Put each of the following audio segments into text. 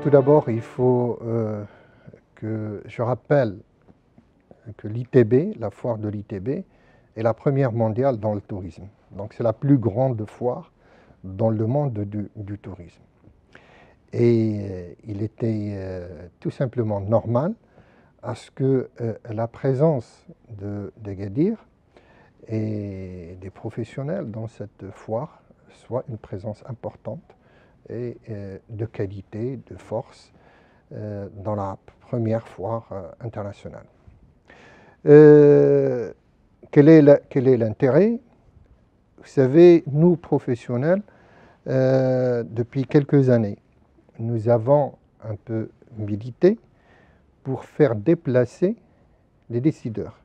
Tout d'abord, il faut que je rappelle que l'ITB, la foire de l'ITB, est la première mondiale dans le tourisme. Donc c'est la plus grande foire dans le monde du tourisme. Et il était tout simplement normal à ce que la présence d'Agadir et des professionnels dans cette foire soit une présence importante et de qualité, de force dans la première foire internationale. Quel est l'intérêt? Vous savez, nous professionnels, depuis quelques années, nous avons un peu milité pour faire déplacer les décideurs.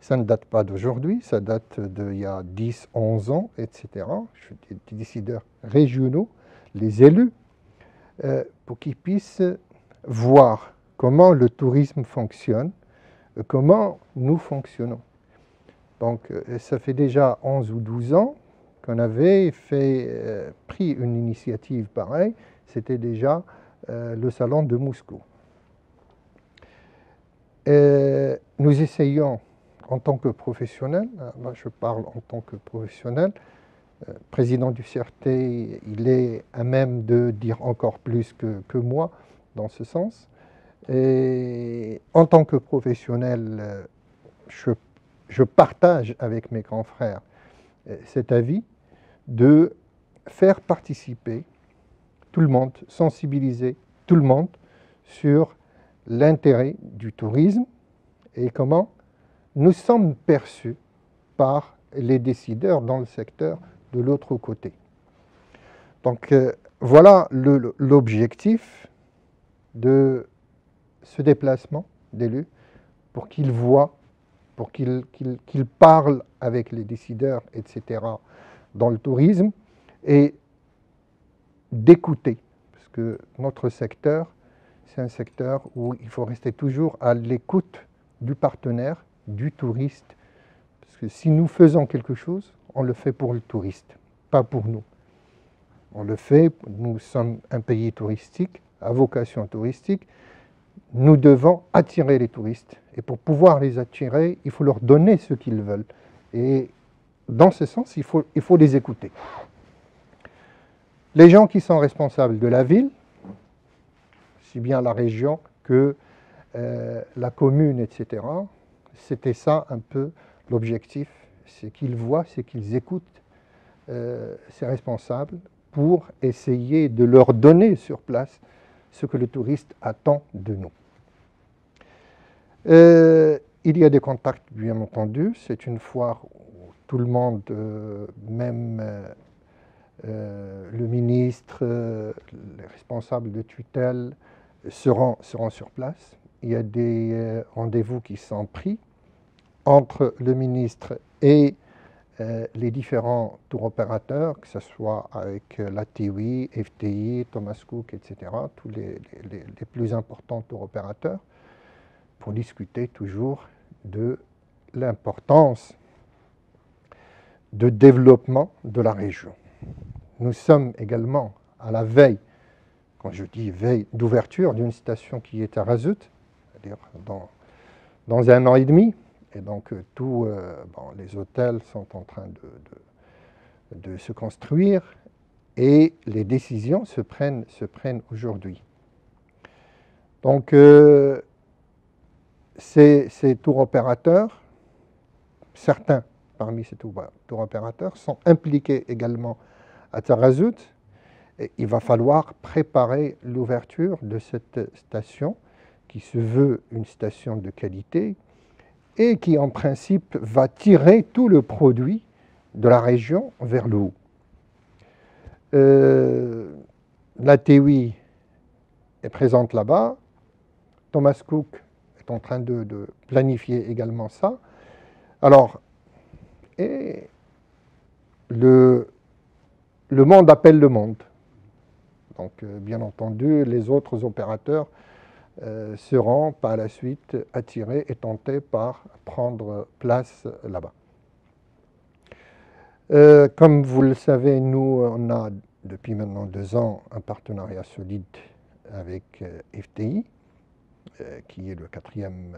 Ça ne date pas d'aujourd'hui, ça date d'il y a 10, 11 ans, etc. Des décideurs régionaux, les élus, pour qu'ils puissent voir comment le tourisme fonctionne, comment nous fonctionnons. Donc ça fait déjà 11 ou 12 ans qu'on avait pris une initiative pareille, c'était déjà le salon de Moscou. Nous essayons en tant que professionnel, moi je parle en tant que professionnel, président du CRT, il est à même de dire encore plus que moi dans ce sens. Et en tant que professionnel, je partage avec mes grands frères cet avis de faire participer tout le monde, sensibiliser tout le monde sur l'intérêt du tourisme et comment nous sommes perçus par les décideurs dans le secteur de l'autre côté. Donc voilà l'objectif de ce déplacement d'élus pour qu'ils voient, pour qu'ils parlent avec les décideurs, etc., dans le tourisme et d'écouter, parce que notre secteur, c'est un secteur où il faut rester toujours à l'écoute du partenaire, du touriste, parce que si nous faisons quelque chose, on le fait pour le touriste, pas pour nous. On le fait, nous sommes un pays touristique, à vocation touristique, nous devons attirer les touristes. Et pour pouvoir les attirer, il faut leur donner ce qu'ils veulent. Et dans ce sens, il faut les écouter. Les gens qui sont responsables de la ville, si bien la région que la commune, etc., c'était ça un peu l'objectif, c'est qu'ils voient, c'est qu'ils écoutent ces responsables pour essayer de leur donner sur place ce que le touriste attend de nous. Il y a des contacts, bien entendu. C'est une foire où tout le monde, même le ministre, les responsables de tutelle, seront sur place. Il y a des rendez-vous qui sont pris entre le ministre et les différents tour opérateurs, que ce soit avec la TUI, FTI, Thomas Cook, etc., tous les plus importants tour opérateurs, pour discuter toujours de l'importance de développement de la région. Nous sommes également à la veille, quand je dis veille, d'ouverture d'une station qui est à Razout, c'est-à-dire dans 1 an et demi. Et donc tous les hôtels sont en train de se construire et les décisions se prennent aujourd'hui. Donc ces tour opérateurs, certains parmi ces tour opérateurs sont impliqués également à Tarazout. Et il va falloir préparer l'ouverture de cette station qui se veut une station de qualité et qui en principe va tirer tout le produit de la région vers le haut. La TUI est présente là-bas, Thomas Cook est en train de planifier également ça. Alors, et le monde appelle le monde. Donc, bien entendu, les autres opérateurs seront par la suite attirés et tentés par prendre place là-bas. Comme vous le savez, nous, on a depuis maintenant 2 ans un partenariat solide avec FTI, qui est le quatrième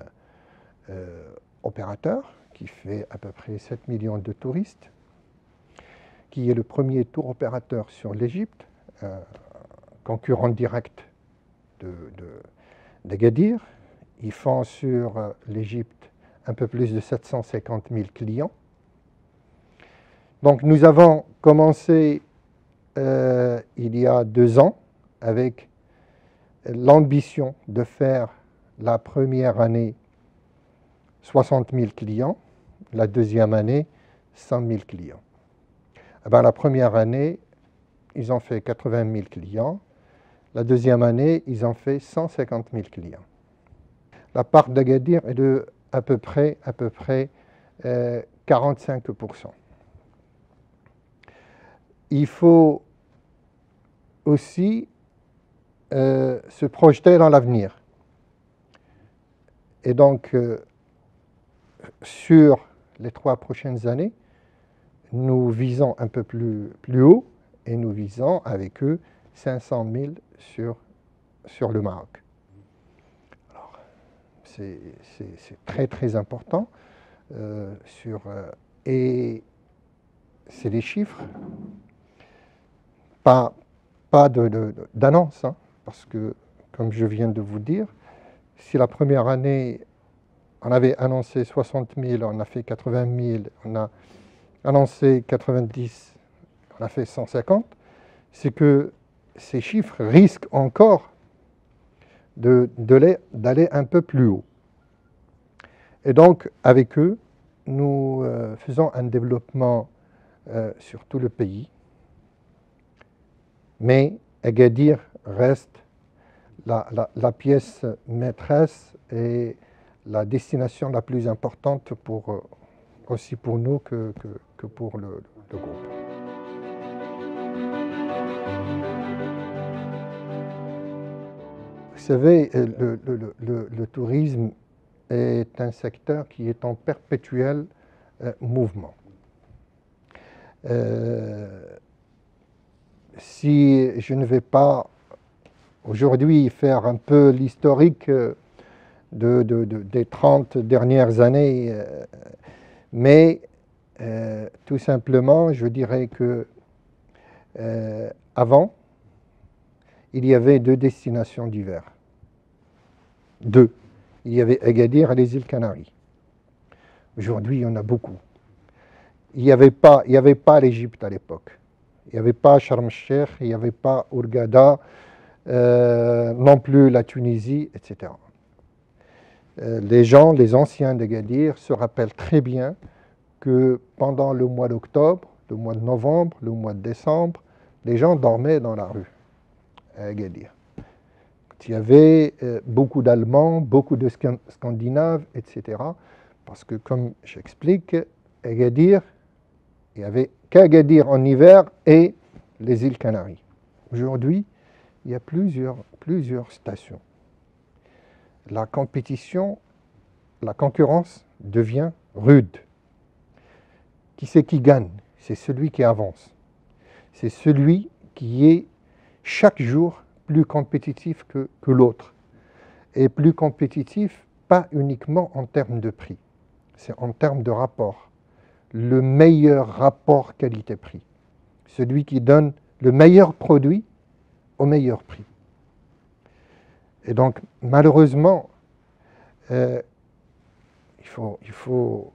opérateur, qui fait à peu près 7 millions de touristes, qui est le premier tour opérateur sur l'Égypte, concurrent direct d'Agadir. Ils font sur l'Égypte un peu plus de 750 000 clients. Donc nous avons commencé il y a 2 ans avec l'ambition de faire la première année 60 000 clients, la deuxième année 100 000 clients. Eh bien, la première année, ils ont fait 80 000 clients. La deuxième année, ils ont fait 150 000 clients. La part d'Agadir est de à peu près 45%. Il faut aussi se projeter dans l'avenir. Et donc, sur les 3 prochaines années, nous visons un peu plus haut et nous visons avec eux 500 000 sur le Maroc. Alors, c'est très très important. Et c'est des chiffres, pas d'annonce, hein, parce que, comme je viens de vous dire, si la première année, on avait annoncé 60 000, on a fait 80 000, on a annoncé 90, on a fait 150, c'est que ces chiffres risquent encore d'aller un peu plus haut. Et donc, avec eux, nous faisons un développement sur tout le pays. Mais Agadir reste la pièce maîtresse et la destination la plus importante aussi pour nous que pour le groupe. Vous savez, le tourisme est un secteur qui est en perpétuel mouvement. Si je ne vais pas aujourd'hui faire un peu l'historique des 30 dernières années, mais tout simplement, je dirais que avant, il y avait 2 destinations d'hiver. 2. Il y avait Agadir et les îles Canaries. Aujourd'hui, il y en a beaucoup. Il n'y avait pas l'Égypte à l'époque. Il n'y avait pas Sharm el-Sheikh, il n'y avait pas Hurghada, non plus la Tunisie, etc. Les anciens d'Agadir se rappellent très bien que pendant le mois d'octobre, le mois de novembre, le mois de décembre, les gens dormaient dans la rue à Agadir. Il y avait beaucoup d'Allemands, beaucoup de Scandinaves, etc. Parce que, comme j'explique, Agadir, il n'y avait qu'Agadir en hiver et les îles Canaries. Aujourd'hui, il y a plusieurs stations. La compétition, la concurrence devient rude. Qui c'est qui gagne? C'est celui qui avance. C'est celui qui est chaque jour plus compétitif que l'autre. Et plus compétitif, pas uniquement en termes de prix, c'est en termes de rapport. Le meilleur rapport qualité-prix. Celui qui donne le meilleur produit au meilleur prix. Et donc, malheureusement, il faut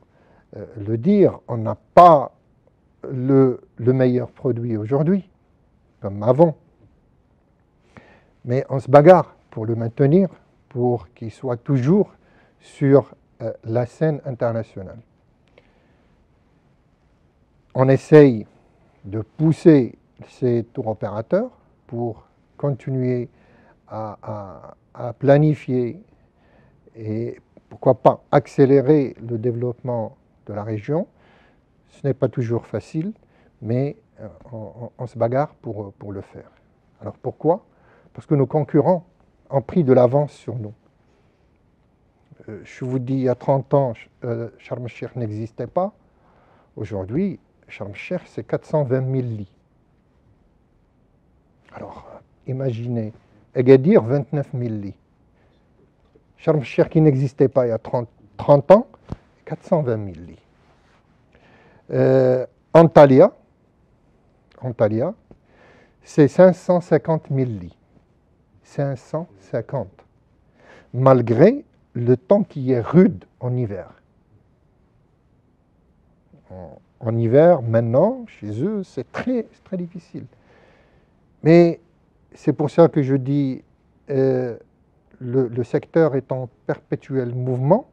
le dire, on n'a pas le meilleur produit aujourd'hui, comme avant. Mais on se bagarre pour le maintenir, pour qu'il soit toujours sur la scène internationale. On essaye de pousser ces tours opérateurs pour continuer à planifier et pourquoi pas accélérer le développement de la région. Ce n'est pas toujours facile, mais on se bagarre pour le faire. Alors pourquoi ? Parce que nos concurrents ont pris de l'avance sur nous. Je vous dis, il y a 30 ans, Sharm el-Sheikh n'existait pas. Aujourd'hui, Sharm el-Sheikh, c'est 420 000 lits. Alors, imaginez Agadir, 29 000 lits. Sharm el-Sheikh, qui n'existait pas il y a 30 ans, 420 000 lits. Antalya, c'est 550 000 lits. 550. Malgré le temps qui est rude en hiver. En hiver, maintenant, chez eux, c'est très difficile. Mais c'est pour ça que je dis, le secteur est en perpétuel mouvement.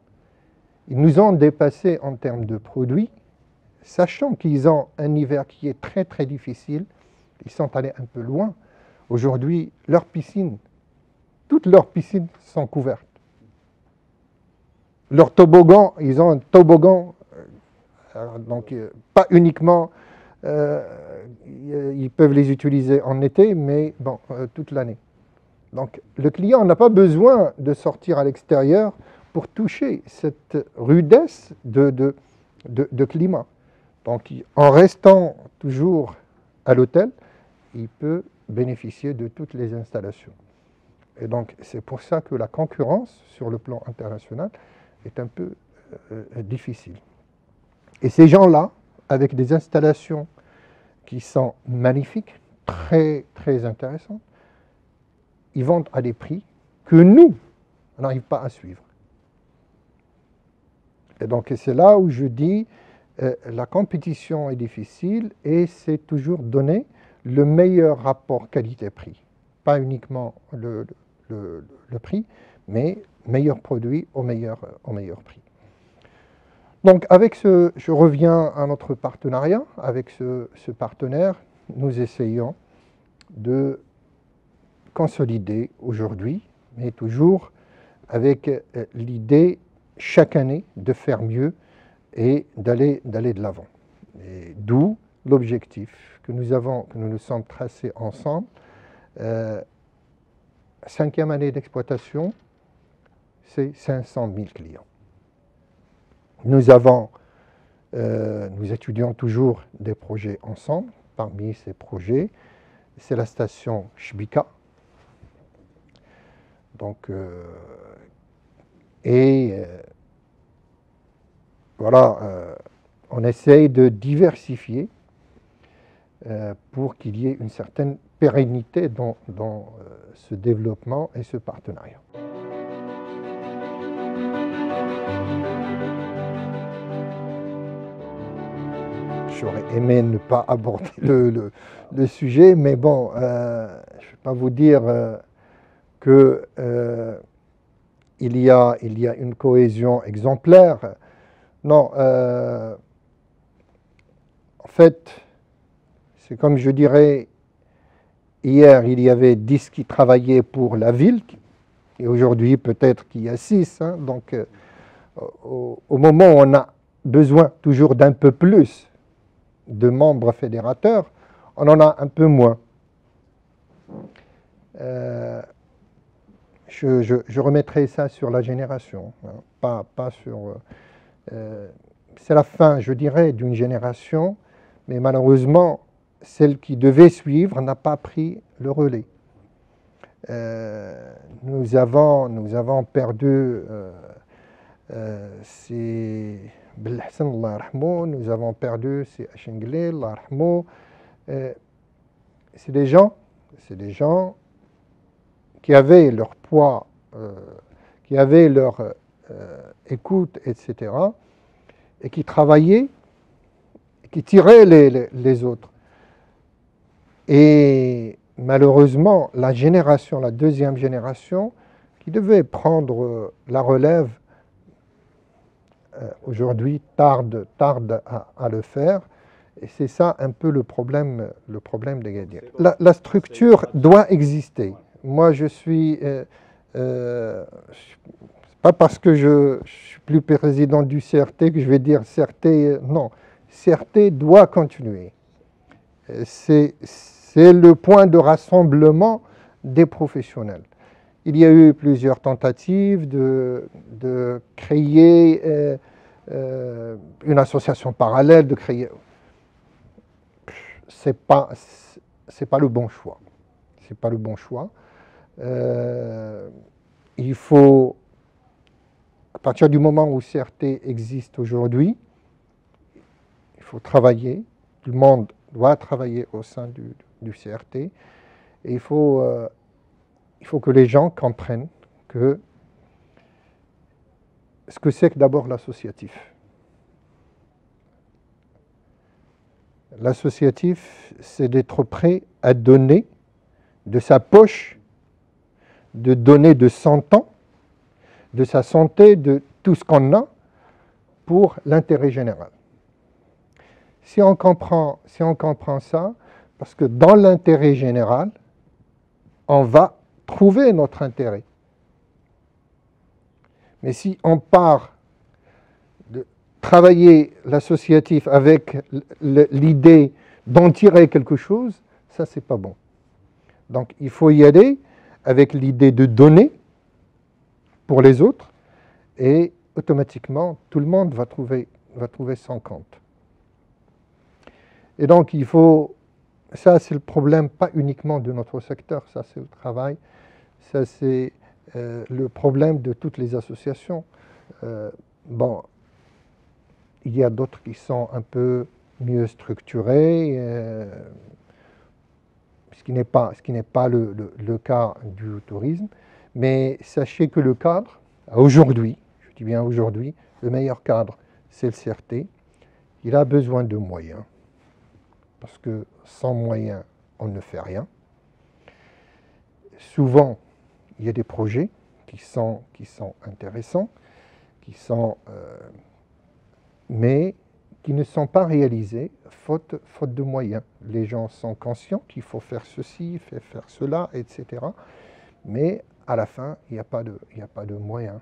Ils nous ont dépassés en termes de produits, sachant qu'ils ont un hiver qui est très difficile. Ils sont allés un peu loin. Aujourd'hui, toutes leurs piscines sont couvertes. Leurs toboggans, ils ont un toboggan, donc pas uniquement, ils peuvent les utiliser en été, mais bon, toute l'année. Donc le client n'a pas besoin de sortir à l'extérieur pour toucher cette rudesse de climat. Donc en restant toujours à l'hôtel, il peut bénéficier de toutes les installations. Et donc c'est pour ça que la concurrence sur le plan international est un peu difficile. Et ces gens-là, avec des installations qui sont magnifiques, très intéressantes, ils vendent à des prix que nous, on n'arrive pas à suivre. Et donc c'est là où je dis, la compétition est difficile et c'est toujours donner le meilleur rapport qualité-prix. Pas uniquement le prix, mais meilleur produit au meilleur prix. Donc je reviens à notre partenariat. Avec ce partenaire, nous essayons de consolider aujourd'hui, mais toujours avec l'idée chaque année de faire mieux et d'aller de l'avant. D'où l'objectif que nous nous sommes tracés ensemble. 5e année d'exploitation, c'est 500 000 clients. Nous étudions toujours des projets ensemble. Parmi ces projets, c'est la station Chbika. Donc, voilà, on essaye de diversifier pour qu'il y ait une certaine pérennité dans ce développement et ce partenariat. J'aurais aimé ne pas aborder le sujet, mais bon, je ne vais pas vous dire qu'il y a une cohésion exemplaire. Non, en fait, c'est comme je dirais, hier, il y avait 10 qui travaillaient pour la ville, et aujourd'hui, peut-être qu'il y a 6. Hein, donc, au moment où on a besoin toujours d'un peu plus de membres fédérateurs, on en a un peu moins. Je remettrai ça sur la génération, hein, pas sur... c'est la fin, je dirais, d'une génération, mais malheureusement, celle qui devait suivre n'a pas pris le relais. Nous avons perdu... c'est Belhassan, Allah yarhamou, nous avons perdu, c'est Achenglé, Allah yarhamou. C'est des gens qui avaient leur poids, qui avaient leur écoute, etc., et qui travaillaient, et qui tiraient les autres. Et malheureusement, la deuxième génération, qui devait prendre la relève, aujourd'hui tarde à le faire, et c'est ça un peu le problème d'Agadir. La structure doit exister. Moi, je suis pas parce que je suis plus président du CRT que je vais dire CRT, non. CRT doit continuer. C'est le point de rassemblement des professionnels. Il y a eu plusieurs tentatives de créer une association parallèle, de créer... C'est pas le bon choix. C'est pas le bon choix. Il faut, à partir du moment où CRT existe aujourd'hui, il faut travailler, tout le monde doit travailler au sein du CRT, et il faut que les gens comprennent que ce que c'est que d'abord l'associatif. L'associatif, c'est d'être prêt à donner de sa poche, de donner de son temps, de sa santé, de tout ce qu'on a pour l'intérêt général. Si on comprend ça, parce que dans l'intérêt général, on va trouver notre intérêt. Mais si on part de travailler l'associatif avec l'idée d'en tirer quelque chose, ça c'est pas bon. Donc il faut y aller avec l'idée de donner pour les autres et automatiquement tout le monde va trouver son compte. Et donc il faut, ça c'est le problème pas uniquement de notre secteur, ça c'est le travail, ça c'est le problème de toutes les associations. Bon, il y a d'autres qui sont un peu mieux structurées, ce qui n'est pas le cas du tourisme, mais sachez que le cadre, aujourd'hui, je dis bien aujourd'hui, le meilleur cadre, c'est le CRT. Il a besoin de moyens, parce que sans moyens, on ne fait rien. Souvent, il y a des projets qui sont intéressants, mais qui ne sont pas réalisés faute de moyens. Les gens sont conscients qu'il faut faire ceci, faire cela, etc. Mais à la fin, il n'y a pas de moyens.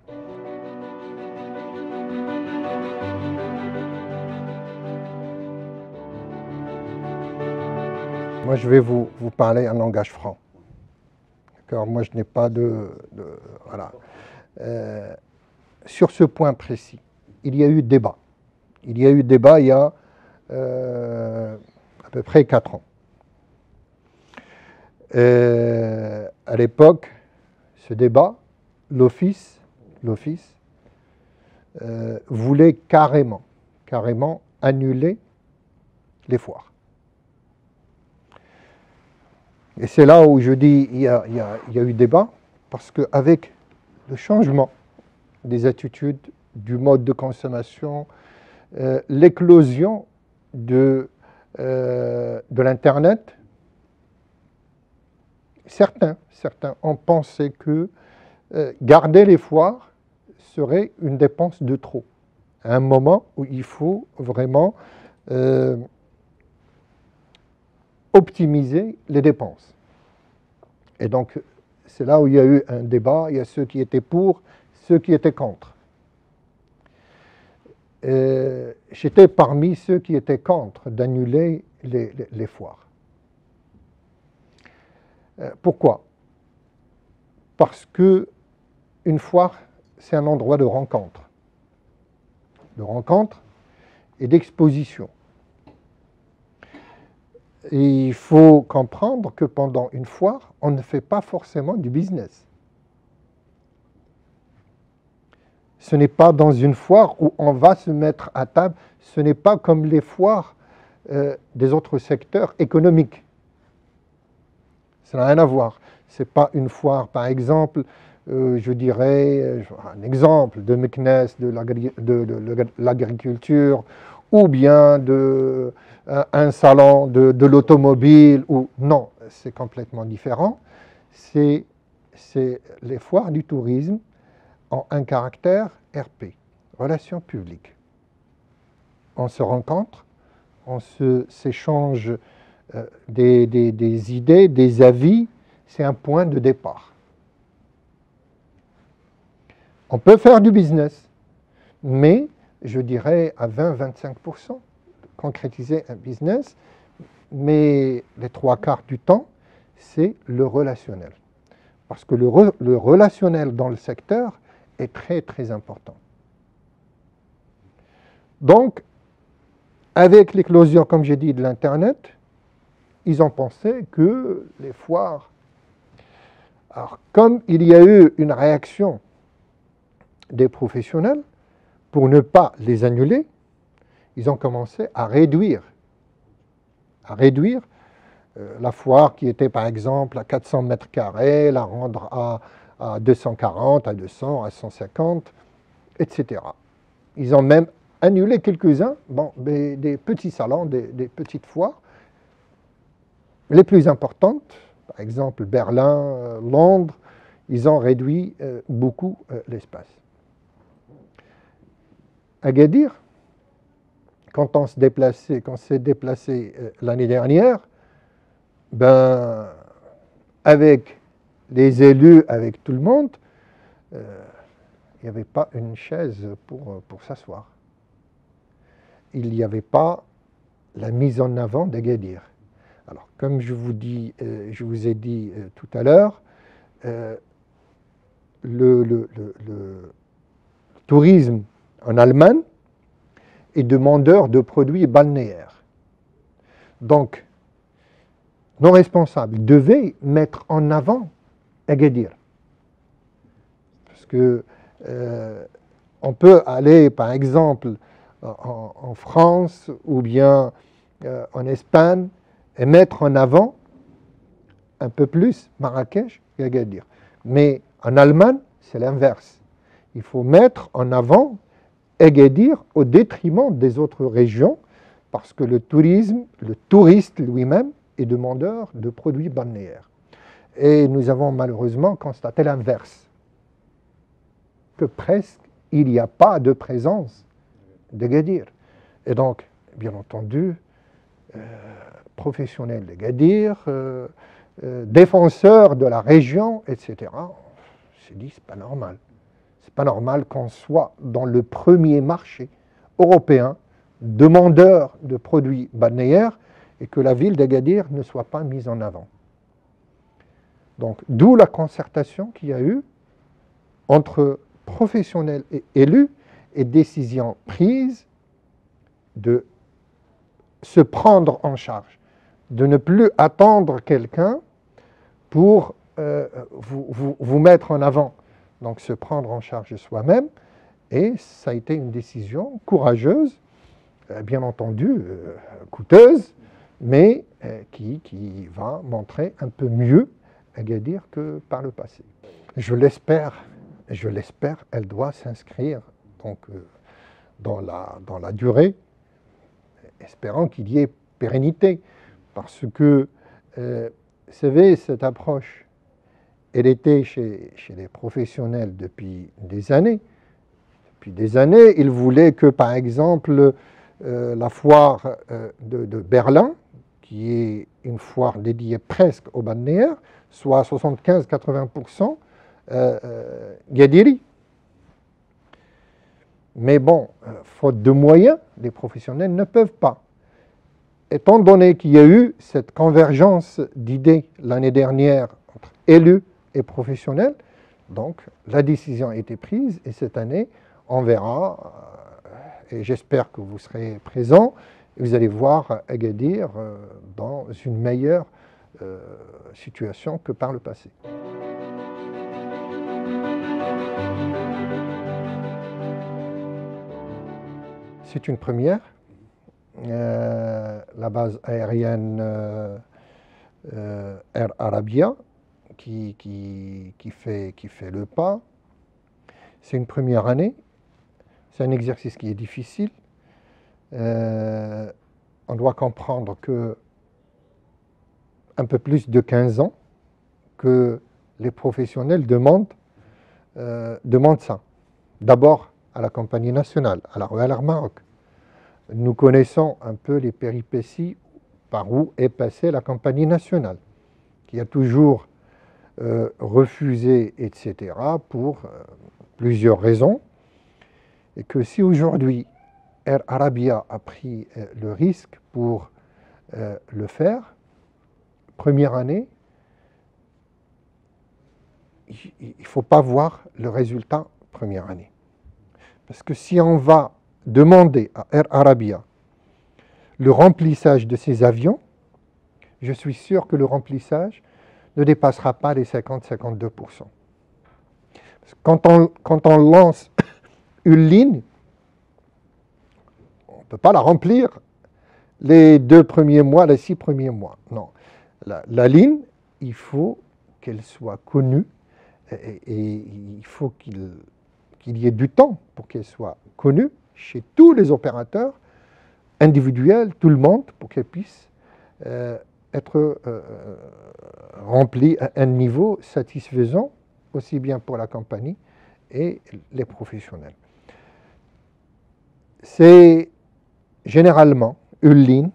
Moi, je vais vous parler un langage franc. D'accord ? Moi, je n'ai pas voilà. Sur ce point précis, il y a eu débat. Il y a eu débat il y a à peu près 4 ans. À l'époque, ce débat, l'Office voulait carrément annuler les foires. Et c'est là où je dis il y a eu débat, parce qu'avec le changement des attitudes, du mode de consommation, l'éclosion de l'Internet, certains ont pensé que garder les foires serait une dépense de trop, à un moment où il faut vraiment optimiser les dépenses. Et donc, c'est là où il y a eu un débat, il y a ceux qui étaient pour, ceux qui étaient contre. J'étais parmi ceux qui étaient contre d'annuler les foires. Pourquoi ? Parce que une foire, c'est un endroit de rencontre et d'exposition. Et il faut comprendre que pendant une foire, on ne fait pas forcément du business. Ce n'est pas dans une foire où on va se mettre à table, ce n'est pas comme les foires des autres secteurs économiques. Ça n'a rien à voir. Ce n'est pas une foire, par exemple, je dirais, un exemple de Meknes, de l'agriculture, ou bien un salon de l'automobile, ou non, c'est complètement différent. C'est les foires du tourisme ont un caractère RP, relations publiques. On se rencontre, on s'échange des idées, des avis, c'est un point de départ. On peut faire du business, mais je dirais à 20-25%, concrétiser un business, mais les 3/4 du temps, c'est le relationnel. Parce que le relationnel dans le secteur est très très important. Donc, avec l'éclosion, comme j'ai dit, de l'Internet, ils ont pensé que les foires Alors, comme il y a eu une réaction des professionnels, pour ne pas les annuler, ils ont commencé à réduire la foire qui était par exemple à 400 mètres carrés, la rendre à 240, à 200, à 150, etc. Ils ont même annulé quelques-uns, bon, des petits salons, des petites foires, les plus importantes, par exemple Berlin, Londres, ils ont réduit beaucoup l'espace. Agadir, quand on s'est déplacé l'année dernière, ben, avec les élus, avec tout le monde, il n'y avait pas une chaise pour s'asseoir. Il n'y avait pas la mise en avant d'Agadir. Alors, comme je vous ai dit tout à l'heure, le tourisme en Allemagne est demandeur de produits balnéaires. Donc, nos responsables devaient mettre en avant Agadir. Parce que on peut aller, par exemple, en France ou bien en Espagne et mettre en avant un peu plus Marrakech qu'Agadir. Mais en Allemagne, c'est l'inverse. Il faut mettre en avant Agadir au détriment des autres régions parce que le touriste lui-même est demandeur de produits balnéaires. Et nous avons malheureusement constaté l'inverse, que presque il n'y a pas de présence d'Agadir. Et donc, bien entendu, professionnels d'Agadir, défenseurs de la région, etc., on s'est dit, c'est pas normal. C'est pas normal qu'on soit dans le premier marché européen demandeur de produits balnéaires et que la ville d'Agadir ne soit pas mise en avant. Donc, d'où la concertation qu'il y a eu entre professionnels et élus et décisions prises de se prendre en charge, de ne plus attendre quelqu'un pour vous mettre en avant. Donc, se prendre en charge soi-même. Et ça a été une décision courageuse, bien entendu, coûteuse, mais qui va montrer un peu mieux Agadir que par le passé. Je l'espère, elle doit s'inscrire donc, dans la durée, espérant qu'il y ait pérennité. Parce que, vous savez, cette approche, elle était chez les professionnels depuis des années. Depuis des années, ils voulaient que, par exemple, la foire de Berlin, qui est une foire dédiée presque au balnéaire, soit à 75-80% Gadiri. Mais bon, faute de moyens, les professionnels ne peuvent pas. Étant donné qu'il y a eu cette convergence d'idées l'année dernière entre élus et professionnels, donc la décision a été prise et cette année, on verra, et j'espère que vous serez présents, et vous allez voir Agadir dans une meilleure situation que par le passé. C'est une première. La base aérienne Air Arabia qui fait le pas. C'est une première année. C'est un exercice qui est difficile. On doit comprendre que un peu plus de 15 ans que les professionnels demandent ça. D'abord à la compagnie nationale, à la Royal Air Maroc. Nous connaissons un peu les péripéties par où est passée la compagnie nationale, qui a toujours refusé, etc., pour plusieurs raisons. Et que si aujourd'hui Air Arabia a pris le risque pour le faire, première année, il ne faut pas voir le résultat première année. Parce que si on va demander à Air Arabia le remplissage de ces avions, je suis sûr que le remplissage ne dépassera pas les 50-52%. Quand on lance une ligne, on ne peut pas la remplir les 2 premiers mois, les 6 premiers mois. Non. La ligne, il faut qu'elle soit connue et il faut qu'il y ait du temps pour qu'elle soit connue chez tous les opérateurs individuels, tout le monde, pour qu'elle puisse être remplie à un niveau satisfaisant, aussi bien pour la compagnie et les professionnels. C'est généralement une ligne,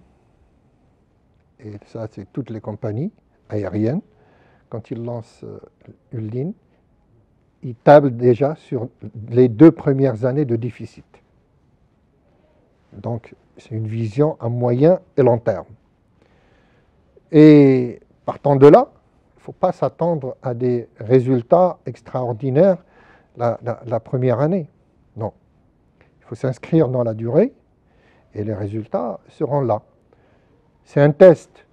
et ça c'est toutes les compagnies aériennes, quand ils lancent une ligne, ils tablent déjà sur les 2 premières années de déficit. Donc c'est une vision à moyen et long terme. Et partant de là, il ne faut pas s'attendre à des résultats extraordinaires la première année. Non. Il faut s'inscrire dans la durée et les résultats seront là. C'est un test.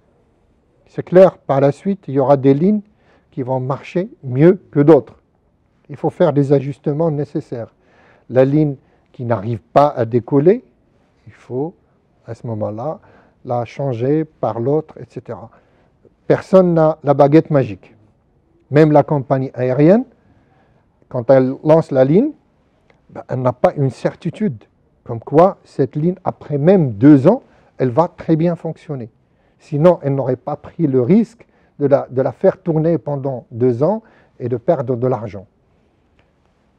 C'est clair, par la suite, il y aura des lignes qui vont marcher mieux que d'autres. Il faut faire des ajustements nécessaires. La ligne qui n'arrive pas à décoller, il faut, à ce moment-là, la changer par l'autre, etc. Personne n'a la baguette magique. Même la compagnie aérienne, quand elle lance la ligne, elle n'a pas une certitude. Comme quoi, cette ligne, après même 2 ans, elle va très bien fonctionner. Sinon, elle n'aurait pas pris le risque de la faire tourner pendant 2 ans et de perdre de l'argent.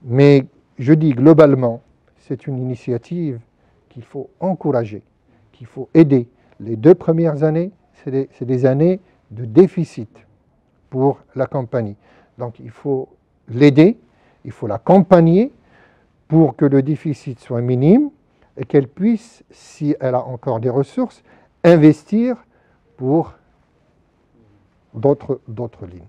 Mais je dis globalement, c'est une initiative qu'il faut encourager, qu'il faut aider. Les 2 premières années, c'est des années de déficit pour la compagnie. Donc il faut l'aider, il faut l'accompagner pour que le déficit soit minime et qu'elle puisse, si elle a encore des ressources, investir pour d'autres lignes.